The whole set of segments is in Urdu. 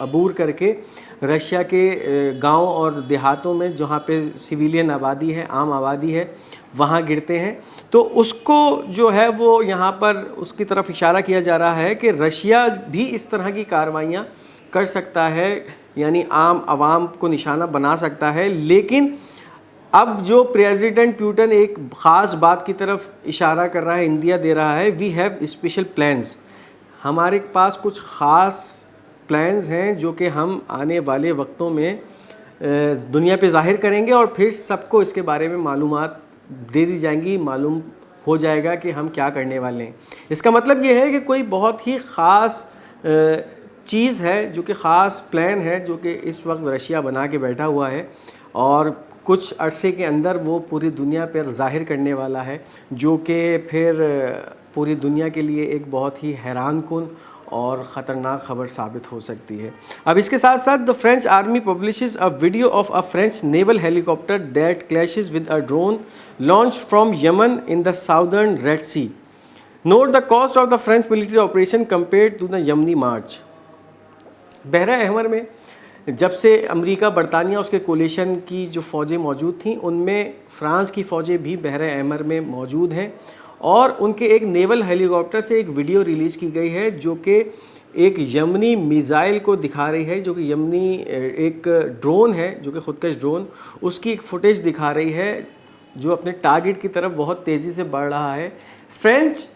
عبور کر کے رشیا کے گاؤں اور دیہاتوں میں جہاں پہ سویلین آبادی ہے، عام آبادی ہے، وہاں گرتے ہیں. تو اس کو جو ہے وہ یہاں پر اس کی طرف اشارہ کیا جا رہا ہے کہ رشیا بھی اس طرح کی کارروائیاں کر سکتا ہے، یعنی عام عوام کو نشانہ بنا سکتا ہے. لیکن اب جو پریزیڈنٹ پیوٹن ایک خاص بات کی طرف اشارہ کر رہا ہے، اندیا دے رہا ہے، وی ہیو اسپیشل پلانز، ہمارے پاس کچھ خاص پلانز ہیں جو کہ ہم آنے والے وقتوں میں دنیا پہ ظاہر کریں گے، اور پھر سب کو اس کے بارے میں معلومات دے دی جائیں گی، معلوم ہو جائے گا کہ ہم کیا کرنے والے ہیں. اس کا مطلب یہ ہے کہ کوئی بہت ہی خاص چیز ہے جو کہ خاص پلان ہے جو کہ اس وقت رشیا بنا کے بیٹھا ہوا ہے، اور کچھ عرصے کے اندر وہ پوری دنیا پر ظاہر کرنے والا ہے، جو کہ پھر پوری دنیا کے لیے ایک بہت ہی حیران کن اور خطرناک خبر ثابت ہو سکتی ہے. اب اس کے ساتھ ساتھ the French army publishes a video of a French naval helicopter that clashes with a drone launch from Yemen in the southern Red Sea. Note the cost of the French military operation compared to the Yemeni march. بحرہ احمر میں جب سے امریکہ، برطانیہ، اس کے کولیشن کی جو فوجیں موجود تھیں، ان میں فرانس کی فوجیں بھی بحرہ احمر میں موجود ہیں، اور ان کے ایک نیول ہیلی کاپٹر سے ایک ویڈیو ریلیز کی گئی ہے جو کہ ایک یمنی میزائل کو دکھا رہی ہے، جو کہ یمنی ایک ڈرون ہے جو کہ خودکش ڈرون، اس کی ایک فوٹیج دکھا رہی ہے جو اپنے ٹارگٹ کی طرف بہت تیزی سے بڑھ رہا ہے. فرینچ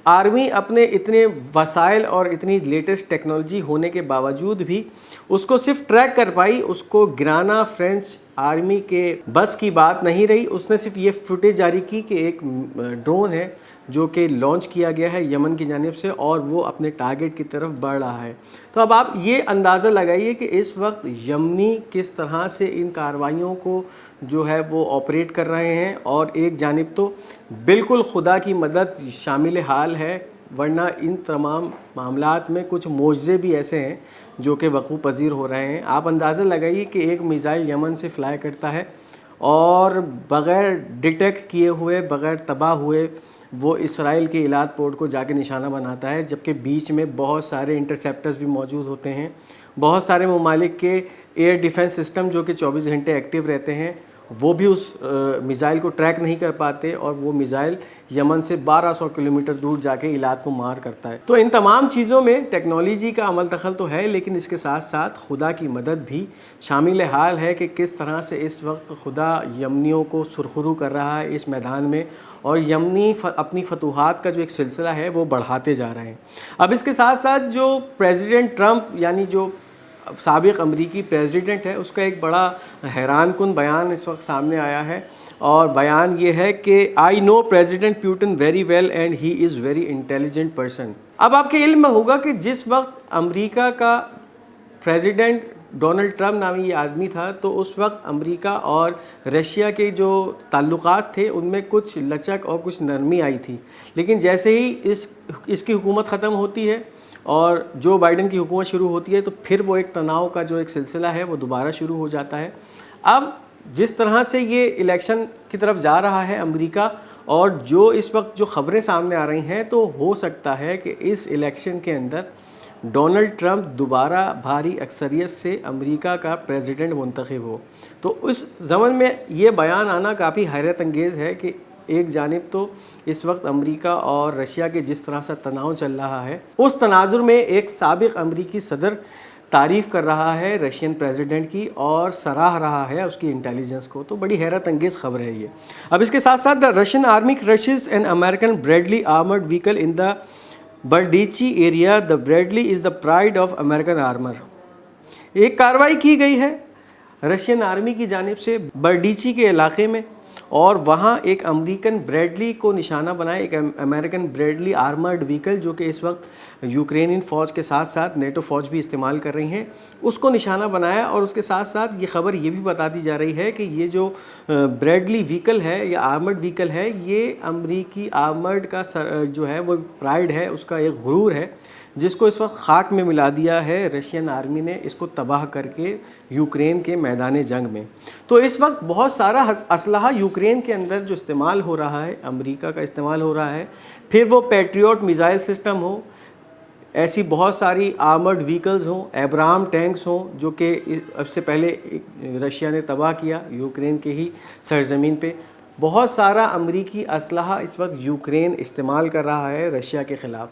آرمی اپنے اتنے وسائل اور اتنی لیٹسٹ ٹیکنالوجی ہونے کے باوجود بھی اس کو صرف ٹریک کر پائی، اس کو گرانا فرینچ آرمی کے بس کی بات نہیں رہی. اس نے صرف یہ فوٹیج جاری کی کہ ایک ڈرون ہے جو کہ لانچ کیا گیا ہے یمن کی جانب سے، اور وہ اپنے ٹارگٹ کی طرف بڑھ رہا ہے. تو اب آپ یہ اندازہ لگائیے کہ اس وقت یمنی کس طرح سے ان کارروائیوں کو جو ہے وہ آپریٹ کر رہے ہیں، اور ایک جانب تو بالکل خدا کی مدد شامل حال ہے، ورنہ ان تمام معاملات میں کچھ معجزے بھی ایسے ہیں جو کہ وقوع پذیر ہو رہے ہیں. آپ اندازہ لگائیے کہ ایک میزائل یمن سے فلائی کرتا ہے اور بغیر ڈیٹیکٹ کیے ہوئے، بغیر تباہ ہوئے وہ اسرائیل کے ایلات پورٹ کو جا کے نشانہ بناتا ہے، جبکہ بیچ میں بہت سارے انٹرسیپٹرز بھی موجود ہوتے ہیں. بہت سارے ممالک کے ایئر ڈیفنس سسٹم جو کہ 24 گھنٹے ایکٹیو رہتے ہیں، وہ بھی اس میزائل کو ٹریک نہیں کر پاتے، اور وہ میزائل یمن سے 1200 کلومیٹر دور جا کے علاق کو مار کرتا ہے. تو ان تمام چیزوں میں ٹیکنالوجی کا عمل دخل تو ہے، لیکن اس کے ساتھ ساتھ خدا کی مدد بھی شامل حال ہے کہ کس طرح سے اس وقت خدا یمنیوں کو سرخرو کر رہا ہے اس میدان میں، اور یمنی اپنی فتوحات کا جو ایک سلسلہ ہے وہ بڑھاتے جا رہے ہیں. اب اس کے ساتھ ساتھ جو پریزیڈنٹ ٹرمپ، یعنی جو سابق امریکی پریزیڈنٹ ہے، اس کا ایک بڑا حیران کن بیان اس وقت سامنے آیا ہے، اور بیان یہ ہے کہ I know president Putin very well and he is very intelligent person. اب آپ کے علم میں ہوگا کہ جس وقت امریکہ کا پریزیڈنٹ ڈونلڈ ٹرمپ نامی یہ آدمی تھا، تو اس وقت امریکہ اور رشیا کے جو تعلقات تھے ان میں کچھ لچک اور کچھ نرمی آئی تھی. لیکن جیسے ہی اس کی حکومت ختم ہوتی ہے اور جو بائیڈن کی حکومت شروع ہوتی ہے، تو پھر وہ ایک تناؤ کا جو ایک سلسلہ ہے وہ دوبارہ شروع ہو جاتا ہے. اب جس طرح سے یہ الیکشن کی طرف جا رہا ہے امریکہ، اور جو اس وقت جو خبریں سامنے آ رہی ہیں، تو ہو سکتا ہے کہ اس الیکشن کے اندر ڈونلڈ ٹرمپ دوبارہ بھاری اکثریت سے امریکہ کا پریزیڈنٹ منتخب ہو. تو اس ضمن میں یہ بیان آنا کافی حیرت انگیز ہے کہ ایک جانب تو اس وقت امریکہ اور رشیا کے جس طرح سے تناؤ چل رہا ہے، اس تناظر میں ایک سابق امریکی صدر تعریف کر رہا ہے رشین پریزیڈنٹ کی اور سراہ رہا ہے اس کی انٹیلیجنس کو. تو بڑی حیرت انگیز خبر ہے یہ. اب اس کے ساتھ ساتھ the Russian army crushes an American Bradley armoured vehicle in the Berdychi area. The Bradley is the pride of American armour. ایک کارروائی کی گئی ہے رشین آرمی کی جانب سے برڈیچی کے علاقے میں، اور وہاں ایک امریکن بریڈلی کو نشانہ بنایا، ایک امریکن بریڈلی آرمرڈ وہیکل جو کہ اس وقت یوکرینین فوج کے ساتھ ساتھ نیٹو فوج بھی استعمال کر رہی ہیں، اس کو نشانہ بنایا. اور اس کے ساتھ ساتھ یہ خبر یہ بھی بتا دی جا رہی ہے کہ یہ جو بریڈلی وہیکل ہے یا آرمرڈ وہیکل ہے، یہ امریکی آرمرڈ کا جو ہے وہ پرائڈ ہے، اس کا ایک غرور ہے، جس کو اس وقت خاک میں ملا دیا ہے رشین آرمی نے، اس کو تباہ کر کے یوکرین کے میدان جنگ میں. تو اس وقت بہت سارا اسلحہ یوکرین کے اندر جو استعمال ہو رہا ہے، امریکہ کا استعمال ہو رہا ہے، پھر وہ پیٹریوٹ میزائل سسٹم ہو، ایسی بہت ساری آرمرڈ وہیکلز ہوں، ایبرام ٹینکس ہوں، جو کہ اب سے پہلے رشیا نے تباہ کیا یوکرین کے ہی سرزمین پہ. بہت سارا امریکی اسلحہ اس وقت یوکرین استعمال کر رہا ہے رشیا کے خلاف.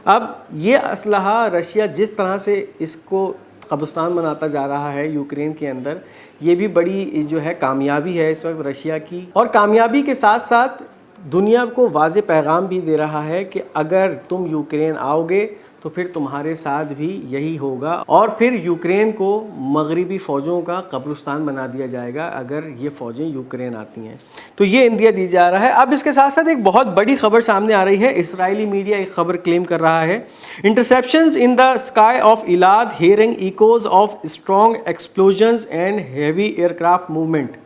اب یہ اسلحہ رشیا جس طرح سے اس کو قبرستان بناتا جا رہا ہے یوکرین کے اندر، یہ بھی بڑی جو ہے کامیابی ہے اس وقت رشیا کی، اور کامیابی کے ساتھ ساتھ دنیا کو واضح پیغام بھی دے رہا ہے کہ اگر تم یوکرین آؤ گے تو پھر تمہارے ساتھ بھی یہی ہوگا، اور پھر یوکرین کو مغربی فوجوں کا قبرستان بنا دیا جائے گا اگر یہ فوجیں یوکرین آتی ہیں. تو یہ اندیا دی جا رہا ہے. اب اس کے ساتھ ساتھ ایک بہت بڑی خبر سامنے آ رہی ہے. اسرائیلی میڈیا ایک خبر کلیم کر رہا ہے، interceptions in the sky of Eilat hearing echoes of strong explosions and heavy aircraft movement.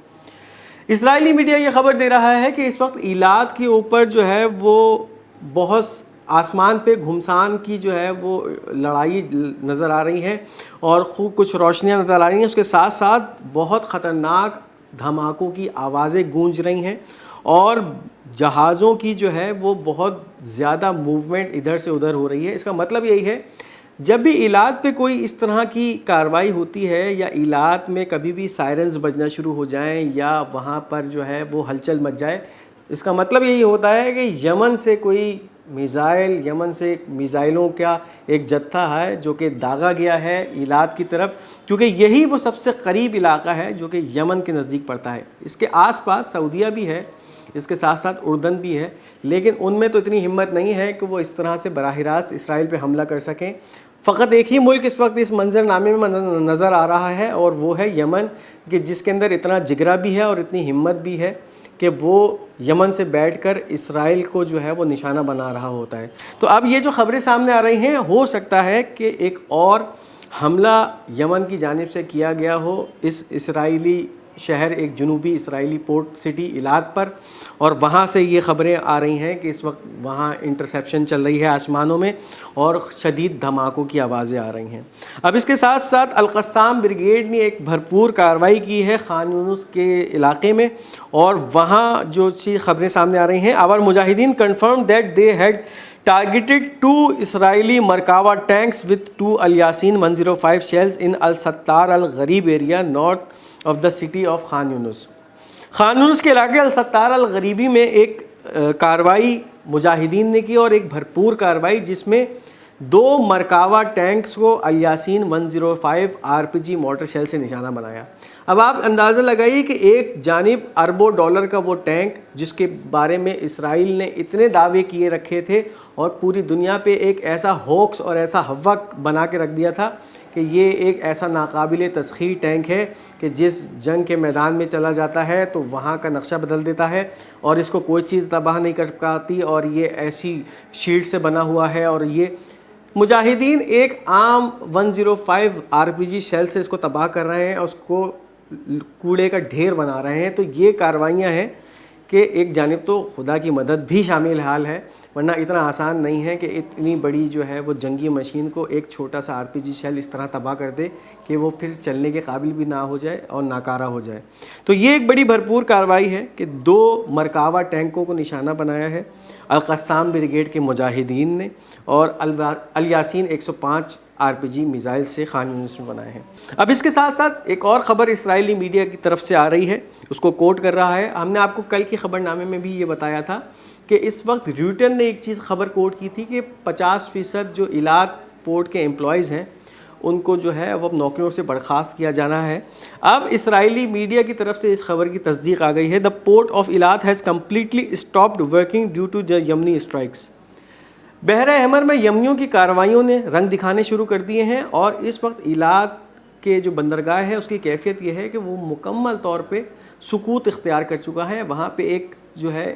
Israeli media یہ خبر دے رہا ہے کہ اس وقت ایلات کے اوپر جو ہے وہ بہت آسمان پہ گھمسان کی جو ہے وہ لڑائی نظر آ رہی ہے، اور خوب کچھ روشنیاں نظر آ رہی ہیں. اس کے ساتھ ساتھ بہت خطرناک دھماکوں کی آوازیں گونج رہی ہیں، اور جہازوں کی جو ہے وہ بہت زیادہ موومنٹ ادھر سے ادھر ہو رہی ہے. اس کا مطلب یہی ہے جب بھی ایلات پہ کوئی اس طرح کی کارروائی ہوتی ہے، یا ایلات میں کبھی بھی سائرنز بجنا شروع ہو جائیں، یا وہاں پر جو ہے وہ ہلچل مچ جائے، اس کا مطلب یہی ہوتا ہے کہ یمن سے کوئی میزائل، یمن سے میزائلوں کا ایک جتھا ہے جو کہ داغا گیا ہے ایلات کی طرف، کیونکہ یہی وہ سب سے قریب علاقہ ہے جو کہ یمن کے نزدیک پڑتا ہے. اس کے آس پاس سعودیہ بھی ہے، اس کے ساتھ ساتھ اردن بھی ہے، لیکن ان میں تو اتنی ہمت نہیں ہے کہ وہ اس طرح سے براہ راست اسرائیل پہ حملہ کر سکیں. فقط ایک ہی ملک اس وقت اس منظر نامے میں نظر آ رہا ہے، اور وہ ہے یمن، کہ جس کے اندر اتنا جگرا بھی ہے اور اتنی ہمت بھی ہے کہ وہ یمن سے بیٹھ کر اسرائیل کو جو ہے وہ نشانہ بنا رہا ہوتا ہے. تو اب یہ جو خبریں سامنے آ رہی ہیں، ہو سکتا ہے کہ ایک اور حملہ یمن کی جانب سے کیا گیا ہو اس اسرائیلی شہر، ایک جنوبی اسرائیلی پورٹ سٹی ایلات پر، اور وہاں سے یہ خبریں آ رہی ہیں کہ اس وقت وہاں انٹرسیپشن چل رہی ہے آسمانوں میں، اور شدید دھماکوں کی آوازیں آ رہی ہیں. اب اس کے ساتھ ساتھ القسام بریگیڈ نے ایک بھرپور کارروائی کی ہے خان یونس کے علاقے میں، اور وہاں جو چیز خبریں سامنے آ رہی ہیں، اور مجاہدین confirm that they had targeted 2 Israeli Merkava tanks with 2 Al-Yasin 105 shells in Al-Sattar Al-Gharib area north of the city of Khan Yunus. Khan Yunus کے علاقے الستار الغریبی میں ایک کارروائی مجاہدین نے کی، اور ایک بھرپور کارروائی جس میں 2 مرکاوا ٹینکس کو الیاسین 105 RPG مورٹر شیل سے نشانہ بنایا. اب آپ اندازہ لگائیے کہ ایک جانب اربوں ڈالر کا وہ ٹینک جس کے بارے میں اسرائیل نے اتنے دعوے کیے رکھے تھے، اور پوری دنیا پہ ایک ایسا ہوکس اور ایسا ہوک بنا کے رکھ دیا تھا کہ یہ ایک ایسا ناقابل تسخیر ٹینک ہے کہ جس جنگ کے میدان میں چلا جاتا ہے تو وہاں کا نقشہ بدل دیتا ہے، اور اس کو کوئی چیز تباہ نہیں کر پاتی، اور یہ ایسی شیٹ سے بنا ہوا ہے. اور یہ مجاہدین ایک عام 105 RPG شیل سے اس کو تباہ کر رہے ہیں، اور اس کو کوڑے کا ڈھیر بنا رہے ہیں. تو یہ کارروائیاں ہیں کہ ایک جانب تو خدا کی مدد بھی شامل حال ہے، ورنہ اتنا آسان نہیں ہے کہ اتنی بڑی جو ہے وہ جنگی مشین کو ایک چھوٹا سا RPG شیل اس طرح تباہ کر دے کہ وہ پھر چلنے کے قابل بھی نہ ہو جائے اور ناکارہ ہو جائے. تو یہ ایک بڑی بھرپور کارروائی ہے کہ 2 مرکاوا ٹینکوں کو نشانہ بنایا ہے القسام بریگیڈ کے مجاہدین نے، اور الیاسین 105 RPG میزائل سے خان یونس میں بنائے ہیں. اب اس کے ساتھ ساتھ ایک اور خبر اسرائیلی میڈیا کی طرف سے آ رہی ہے، اس کو کوٹ کر رہا ہے. ہم نے آپ کو کل کی خبر نامے میں بھی یہ بتایا تھا کہ اس وقت ریوٹر نے ایک چیز خبر کوٹ کی تھی کہ 50% جو ایلات پورٹ کے امپلائیز ہیں ان کو جو ہے وہ نوکریوں سے برخاست کیا جانا ہے. اب اسرائیلی میڈیا کی طرف سے اس خبر کی تصدیق آ گئی ہے. The port of Eilat has completely stopped working due to the Yemeni strikes. بحر احمر میں یمنیوں کی کارروائیوں نے رنگ دکھانے شروع کر دیے ہیں، اور اس وقت ایلات کے جو بندرگاہ ہے اس کی کیفیت یہ ہے کہ وہ مکمل طور پہ سکوت اختیار کر چکا ہے. وہاں پہ ایک جو ہے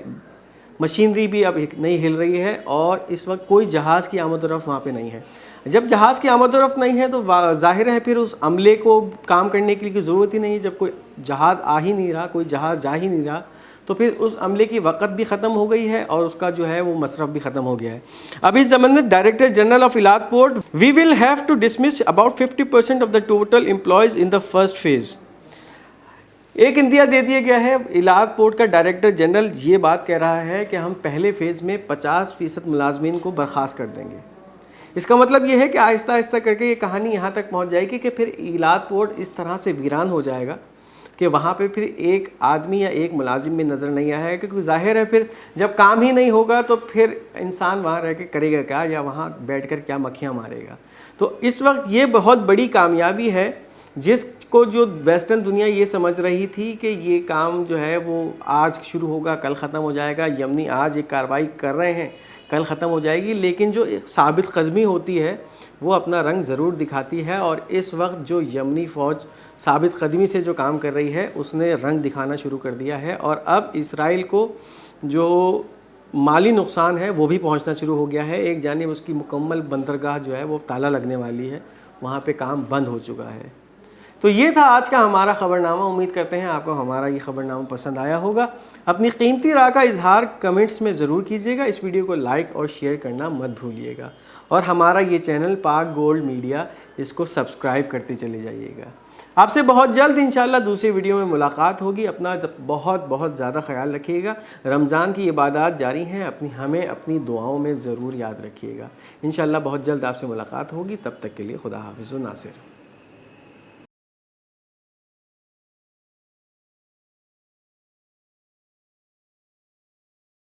مشینری بھی اب نہیں ہل رہی ہے، اور اس وقت کوئی جہاز کی آمد و رفت وہاں پہ نہیں ہے. جب جہاز کی آمد و رفت نہیں ہے تو ظاہر ہے پھر اس عملے کو کام کرنے کے لیے ضرورت ہی نہیں ہے. جب کوئی جہاز آ ہی نہیں رہا، کوئی جہاز جا ہی نہیں رہا، تو پھر اس عملے کی وقت بھی ختم ہو گئی ہے اور اس کا جو ہے وہ مصرف بھی ختم ہو گیا ہے. اب اس زمن میں director general of Eilat port we will have to dismiss about 50% of the total employees in the first phase. ایک اندیا دے دیا گیا ہے. ایلات پورٹ کا ڈائریکٹر جنرل یہ بات کہہ رہا ہے کہ ہم پہلے فیز میں 50% ملازمین کو برخاست کر دیں گے. اس کا مطلب یہ ہے کہ آہستہ آہستہ کر کے یہ کہانی یہاں تک پہنچ جائے گی کہ پھر ایلات پورٹ اس طرح سے ویران ہو جائے گا کہ وہاں پہ پھر ایک آدمی یا ایک ملازم بھی نظر نہیں آیا ہے، کیونکہ ظاہر ہے پھر جب کام ہی نہیں ہوگا تو پھر انسان وہاں رہ کے کرے گا کیا، یا وہاں بیٹھ کر کیا مکھیاں مارے گا۔ تو اس وقت یہ بہت بڑی کامیابی ہے جس کو جو ویسٹرن دنیا یہ سمجھ رہی تھی کہ یہ کام جو ہے وہ آج شروع ہوگا کل ختم ہو جائے گا، یمنی آج ایک کارروائی کر رہے ہیں کل ختم ہو جائے گی، لیکن جو ایک ثابت قدمی ہوتی ہے وہ اپنا رنگ ضرور دکھاتی ہے، اور اس وقت جو یمنی فوج ثابت قدمی سے جو کام کر رہی ہے اس نے رنگ دکھانا شروع کر دیا ہے، اور اب اسرائیل کو جو مالی نقصان ہے وہ بھی پہنچنا شروع ہو گیا ہے۔ ایک جانب اس کی مکمل بندرگاہ جو ہے وہ تالا لگنے والی ہے، وہاں پہ کام بند ہو چکا ہے۔ تو یہ تھا آج کا ہمارا خبرنامہ۔ امید کرتے ہیں آپ کو ہمارا یہ خبرنامہ پسند آیا ہوگا۔ اپنی قیمتی رائے کا اظہار کمنٹس میں ضرور کیجیے گا۔ اس ویڈیو کو لائک اور شیئر کرنا مت بھولیے گا، اور ہمارا یہ چینل پاک گولڈ میڈیا، اس کو سبسکرائب کرتے چلے جائیے گا۔ آپ سے بہت جلد انشاءاللہ دوسری ویڈیو میں ملاقات ہوگی۔ اپنا بہت بہت زیادہ خیال رکھیے گا۔ رمضان کی عبادات جاری ہیں، ہمیں اپنی دعاؤں میں ضرور یاد رکھیے گا۔ انشاءاللہ بہت جلد آپ سے ملاقات ہوگی، تب تک کے لیے خدا حافظ و ناصر۔